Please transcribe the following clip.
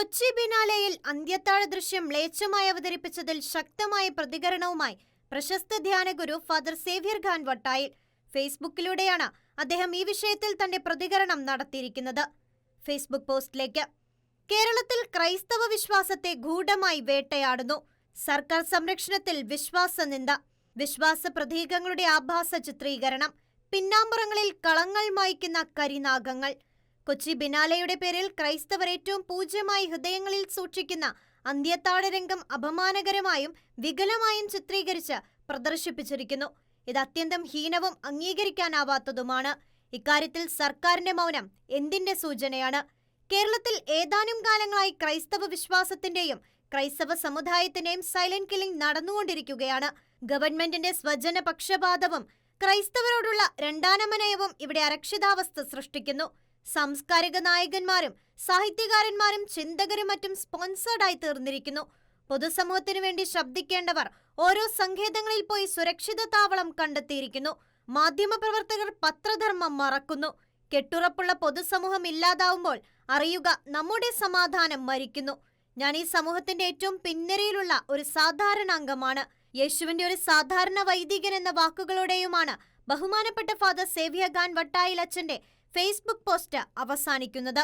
കൊച്ചി ബിനാലെയിൽ അന്ത്യത്താഴ ദൃശ്യം മ്ലേച്ഛമായി അവതരിപ്പിച്ചതിൽ ശക്തമായ പ്രതികരണവുമായി പ്രശസ്ത ധ്യാനഗുരു ഫാദർ സേവ്യർ ഖാൻ വട്ടായിൽ. ഫേസ്ബുക്കിലൂടെയാണ് അദ്ദേഹം ഈ വിഷയത്തിൽ തന്റെ പ്രതികരണം നടത്തിയിരിക്കുന്നത്. ഫേസ്ബുക്ക് പോസ്റ്റിലേക്ക്: കേരളത്തിൽ ക്രൈസ്തവ വിശ്വാസത്തെ ഗൂഢമായി വേട്ടയാടുന്നു. സർക്കാർ സംരക്ഷണത്തിൽ വിശ്വാസനിന്ദ, വിശ്വാസ പ്രതീകങ്ങളുടെ ആഭാസ ചിത്രീകരണം, പിന്നാമ്പുറങ്ങളിൽ കളങ്ങൾ മായ്ക്കുന്ന കരിനാഗങ്ങൾ. കൊച്ചി ബിനാലെയുടെ പേരിൽ ക്രൈസ്തവർ ഏറ്റവും പൂജ്യമായി ഹൃദയങ്ങളിൽ സൂക്ഷിക്കുന്ന അന്ത്യത്താഴ രംഗം അപമാനകരമായും വികലമായും ചിത്രീകരിച്ച് പ്രദർശിപ്പിച്ചിരിക്കുന്നു. ഇത് അത്യന്തം ഹീനവും അംഗീകരിക്കാനാവാത്തതുമാണ്. ഇക്കാര്യത്തിൽ സർക്കാരിന്റെ മൗനം എന്തിന്റെ സൂചനയാണ്? കേരളത്തിൽ ഏതാനും കാലങ്ങളായി ക്രൈസ്തവ വിശ്വാസത്തിന്റെയും ക്രൈസ്തവ സമുദായത്തിന്റെയും സൈലന്റ് കില്ലിംഗ് നടന്നുകൊണ്ടിരിക്കുകയാണ്. ഗവൺമെന്റിന്റെ സ്വജന പക്ഷപാതവും ക്രൈസ്തവരോടുള്ള രണ്ടാനമനയവും ഇവിടെ അരക്ഷിതാവസ്ഥ സൃഷ്ടിക്കുന്നു. സാംസ്കാരിക നായകന്മാരും സാഹിത്യകാരന്മാരും ചിന്തകരും മറ്റും സ്പോൺസേർഡായി തീർന്നിരിക്കുന്നു. പൊതുസമൂഹത്തിനു വേണ്ടി ശബ്ദിക്കേണ്ടവർ ഓരോ സങ്കേതങ്ങളിൽ പോയി സുരക്ഷിത താവളം കണ്ടെത്തിയിരിക്കുന്നു. മാധ്യമപ്രവർത്തകർ പത്രധർമ്മം മറക്കുന്നു. കെട്ടുറപ്പുള്ള പൊതുസമൂഹം ഇല്ലാതാവുമ്പോൾ അറിയുക, നമ്മുടെ സമാധാനം മരിക്കുന്നു. ഞാൻ ഈ സമൂഹത്തിന്റെ ഏറ്റവും പിൻനിരയിലുള്ള ഒരു സാധാരണ അംഗമാണ്. യേശുവിന്റെ ഒരു സാധാരണ വൈദികൻ എന്ന വാക്കുകളോടെയുമാണ് ബഹുമാനപ്പെട്ട ഫാദർ സേവ്യർ ഖാൻ വട്ടായിൽ അച്ഛന്റെ ഫേസ്ബുക്ക് പോസ്റ്റ് അവസാനിക്കുന്നത്.